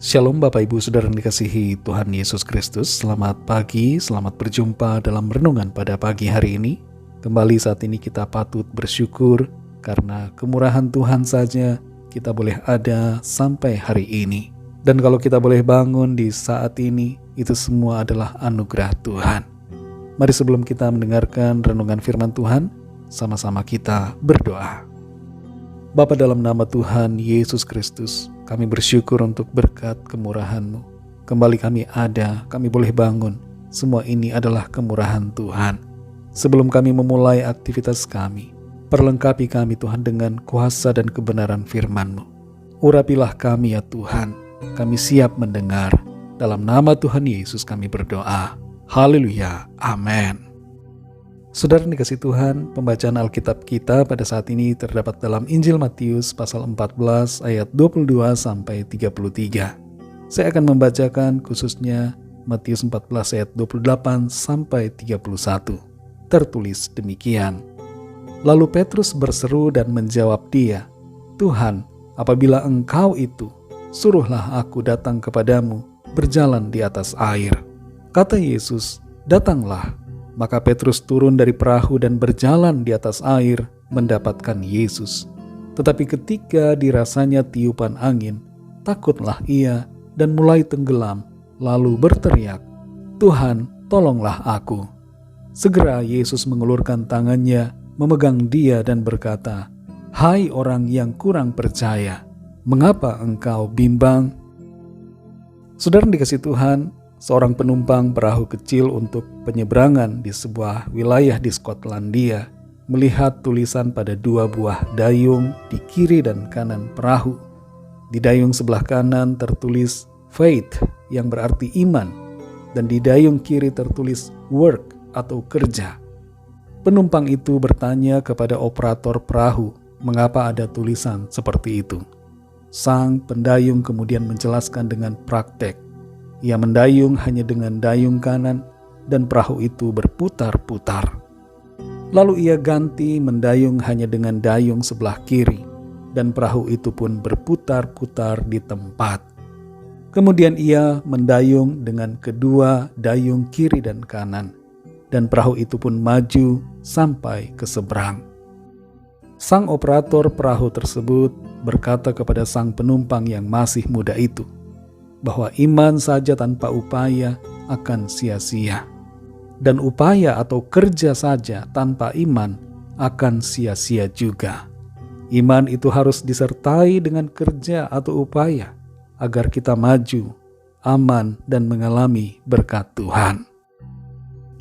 Shalom Bapak Ibu Saudara yang dikasihi Tuhan Yesus Kristus. Selamat pagi, selamat berjumpa dalam renungan pada pagi hari ini. Kembali saat ini kita patut bersyukur karena kemurahan Tuhan saja kita boleh ada sampai hari ini. Dan kalau kita boleh bangun di saat ini, itu semua adalah anugerah Tuhan. Mari sebelum kita mendengarkan renungan firman Tuhan, sama-sama kita berdoa. Bapa, dalam nama Tuhan Yesus Kristus, kami bersyukur untuk berkat kemurahan-Mu. Kembali kami ada, kami boleh bangun. Semua ini adalah kemurahan Tuhan. Sebelum kami memulai aktivitas kami, perlengkapi kami Tuhan dengan kuasa dan kebenaran firman-Mu. Urapilah kami ya Tuhan, kami siap mendengar. Dalam nama Tuhan Yesus kami berdoa. Haleluya, amin. Saudara yang dikasihi Tuhan, pembacaan Alkitab kita pada saat ini terdapat dalam Injil Matius pasal 14 ayat 22 sampai 33. Saya akan membacakan khususnya Matius 14 ayat 28 sampai 31. Tertulis demikian. Lalu Petrus berseru dan menjawab dia, "Tuhan, apabila Engkau itu, suruhlah aku datang kepadamu berjalan di atas air." Kata Yesus, "Datanglah." Maka Petrus turun dari perahu dan berjalan di atas air mendapatkan Yesus. Tetapi ketika dirasanya tiupan angin, takutlah ia dan mulai tenggelam, lalu berteriak, "Tuhan, tolonglah aku." Segera Yesus mengulurkan tangannya, memegang dia dan berkata, "Hai orang yang kurang percaya, mengapa engkau bimbang?" Saudara yang dikasihi Tuhan, seorang penumpang perahu kecil untuk penyeberangan di sebuah wilayah di Skotlandia melihat tulisan pada dua buah dayung di kiri dan kanan perahu. Di dayung sebelah kanan tertulis faith yang berarti iman, dan di dayung kiri tertulis work atau kerja. Penumpang itu bertanya kepada operator perahu mengapa ada tulisan seperti itu. Sang pendayung kemudian menjelaskan dengan praktek. Ia mendayung hanya dengan dayung kanan dan perahu itu berputar-putar. Lalu ia ganti mendayung hanya dengan dayung sebelah kiri dan perahu itu pun berputar-putar di tempat. Kemudian ia mendayung dengan kedua dayung kiri dan kanan dan perahu itu pun maju sampai ke seberang. Sang operator perahu tersebut berkata kepada sang penumpang yang masih muda itu, bahwa iman saja tanpa upaya akan sia-sia. Dan upaya atau kerja saja tanpa iman akan sia-sia juga. Iman itu harus disertai dengan kerja atau upaya agar kita maju, aman, dan mengalami berkat Tuhan.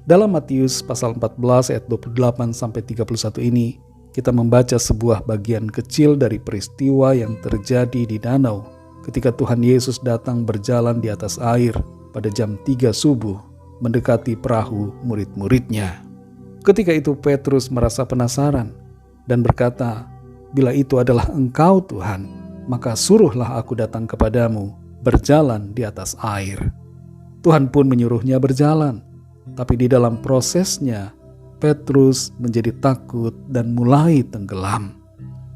Dalam Matius pasal 14 ayat 28 sampai 31 ini, kita membaca sebuah bagian kecil dari peristiwa yang terjadi di danau ketika Tuhan Yesus datang berjalan di atas air pada jam 3 subuh mendekati perahu murid-muridnya. Ketika itu Petrus merasa penasaran dan berkata, "Bila itu adalah Engkau Tuhan, maka suruhlah aku datang kepadamu berjalan di atas air." Tuhan pun menyuruhnya berjalan, tapi di dalam prosesnya Petrus menjadi takut dan mulai tenggelam.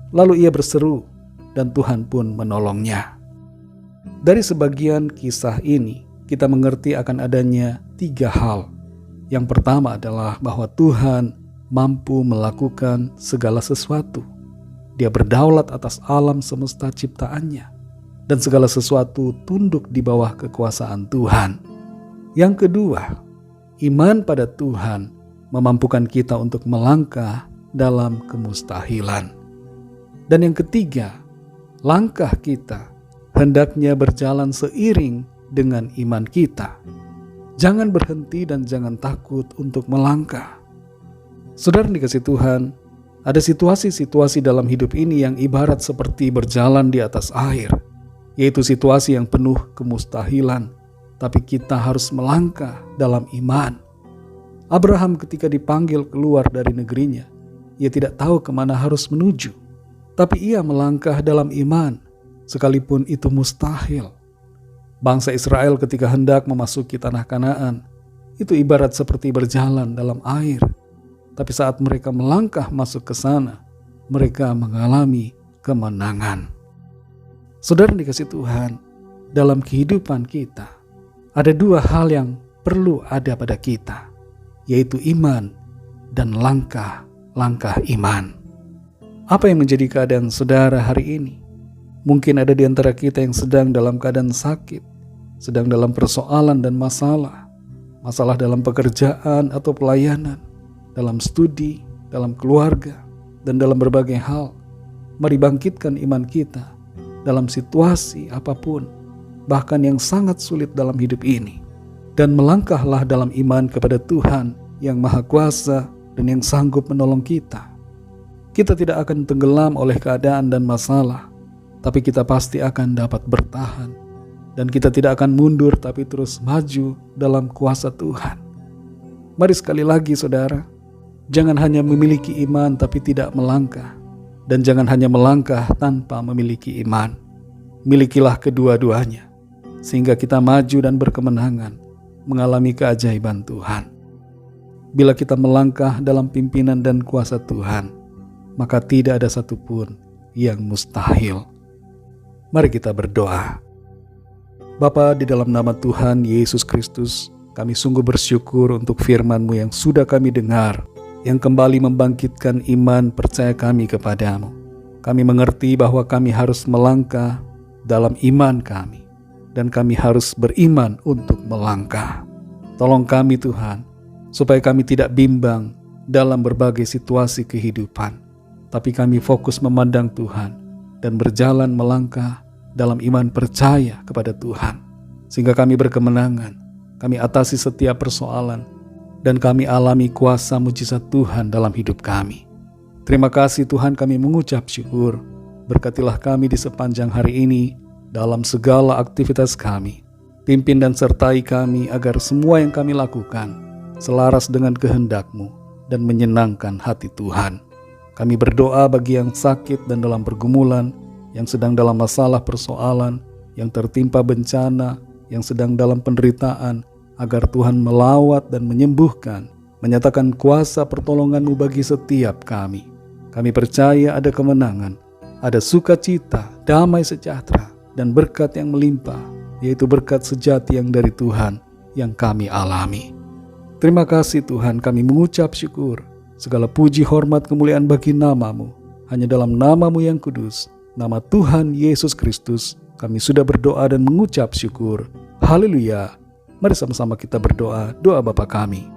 Lalu ia berseru dan Tuhan pun menolongnya. Dari sebagian kisah ini, kita mengerti akan adanya 3 hal. Yang pertama adalah bahwa Tuhan mampu melakukan segala sesuatu. Dia berdaulat atas alam semesta ciptaannya, dan segala sesuatu tunduk di bawah kekuasaan Tuhan. Yang kedua, iman pada Tuhan memampukan kita untuk melangkah dalam kemustahilan. Dan yang ketiga, langkah kita hendaknya berjalan seiring dengan iman kita. Jangan berhenti dan jangan takut untuk melangkah. Saudara yang dikasihi Tuhan, ada situasi-situasi dalam hidup ini yang ibarat seperti berjalan di atas air, yaitu situasi yang penuh kemustahilan, tapi kita harus melangkah dalam iman. Abraham ketika dipanggil keluar dari negerinya, ia tidak tahu kemana harus menuju, tapi ia melangkah dalam iman. Sekalipun itu mustahil. Bangsa Israel ketika hendak memasuki tanah Kanaan, itu ibarat seperti berjalan dalam air. Tapi saat mereka melangkah masuk ke sana, mereka mengalami kemenangan. Saudara yang dikasihi Tuhan, dalam kehidupan kita, ada dua hal yang perlu ada pada kita, yaitu iman dan langkah-langkah iman. Apa yang menjadi keadaan saudara hari ini? Mungkin ada di antara kita yang sedang dalam keadaan sakit, sedang dalam persoalan dan masalah dalam pekerjaan atau pelayanan, dalam studi, dalam keluarga, dan dalam berbagai hal. Mari bangkitkan iman kita dalam situasi apapun, bahkan yang sangat sulit dalam hidup ini. Dan melangkahlah dalam iman kepada Tuhan yang Maha Kuasa dan yang sanggup menolong kita. Kita tidak akan tenggelam oleh keadaan dan masalah, tapi kita pasti akan dapat bertahan. Dan kita tidak akan mundur, tapi terus maju dalam kuasa Tuhan. Mari sekali lagi saudara, jangan hanya memiliki iman tapi tidak melangkah. Dan jangan hanya melangkah tanpa memiliki iman. Milikilah kedua-duanya, sehingga kita maju dan berkemenangan mengalami keajaiban Tuhan. Bila kita melangkah dalam pimpinan dan kuasa Tuhan, maka tidak ada satupun yang mustahil. Mari kita berdoa. Bapa, di dalam nama Tuhan Yesus Kristus, kami sungguh bersyukur untuk firman-Mu yang sudah kami dengar, yang kembali membangkitkan iman percaya kami kepadamu. Kami mengerti bahwa kami harus melangkah dalam iman kami, dan kami harus beriman untuk melangkah. Tolong kami Tuhan, supaya kami tidak bimbang dalam berbagai situasi kehidupan, tapi kami fokus memandang Tuhan dan berjalan melangkah dalam iman percaya kepada Tuhan, sehingga kami berkemenangan, kami atasi setiap persoalan, dan kami alami kuasa mujizat Tuhan dalam hidup kami. Terima kasih Tuhan, kami mengucap syukur. Berkatilah kami di sepanjang hari ini dalam segala aktivitas kami. Pimpin dan sertai kami agar semua yang kami lakukan selaras dengan kehendak-Mu dan menyenangkan hati Tuhan. Kami berdoa bagi yang sakit dan dalam pergumulan, yang sedang dalam masalah persoalan, yang tertimpa bencana, yang sedang dalam penderitaan, agar Tuhan melawat dan menyembuhkan, menyatakan kuasa pertolongan-Mu bagi setiap kami. Kami percaya ada kemenangan, ada sukacita, damai sejahtera, dan berkat yang melimpah, yaitu berkat sejati yang dari Tuhan yang kami alami. Terima kasih Tuhan, kami mengucap syukur. Segala puji, hormat, kemuliaan bagi nama-Mu. Hanya dalam nama-Mu yang kudus, nama Tuhan Yesus Kristus, kami sudah berdoa dan mengucap syukur. Haleluya. Mari sama-sama kita berdoa, doa Bapa kami.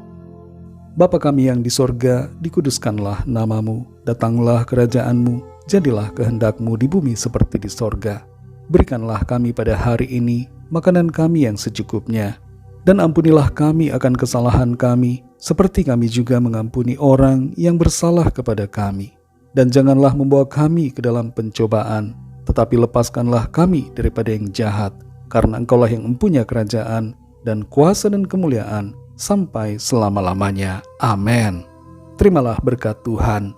Bapa kami yang di sorga, dikuduskanlah nama-Mu, datanglah kerajaan-Mu, jadilah kehendak-Mu di bumi seperti di sorga. Berikanlah kami pada hari ini makanan kami yang secukupnya, dan ampunilah kami akan kesalahan kami, seperti kami juga mengampuni orang yang bersalah kepada kami. Dan janganlah membawa kami ke dalam pencobaan, tetapi lepaskanlah kami daripada yang jahat, karena Engkaulah yang mempunyai kerajaan dan kuasa dan kemuliaan sampai selama-lamanya. Amin. Terimalah berkat Tuhan.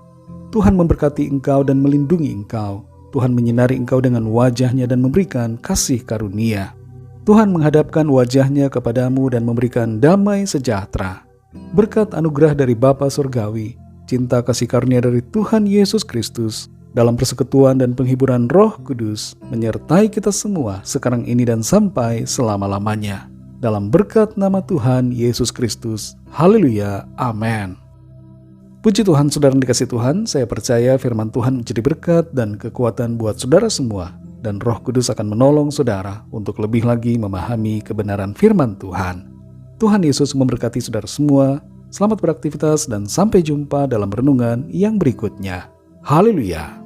Tuhan memberkati engkau dan melindungi engkau. Tuhan menyinari engkau dengan wajah-Nya dan memberikan kasih karunia. Tuhan menghadapkan wajah-Nya kepadamu dan memberikan damai sejahtera. Berkat anugerah dari Bapa Surgawi, cinta kasih karunia dari Tuhan Yesus Kristus, dalam persekutuan dan penghiburan Roh Kudus, menyertai kita semua sekarang ini dan sampai selama-lamanya. Dalam berkat nama Tuhan Yesus Kristus. Haleluya. Amin. Puji Tuhan, saudara yang dikasihi Tuhan, saya percaya firman Tuhan menjadi berkat dan kekuatan buat saudara semua, dan Roh Kudus akan menolong saudara untuk lebih lagi memahami kebenaran firman Tuhan. Tuhan Yesus memberkati saudara semua. Selamat beraktivitas dan sampai jumpa dalam renungan yang berikutnya. Haleluya.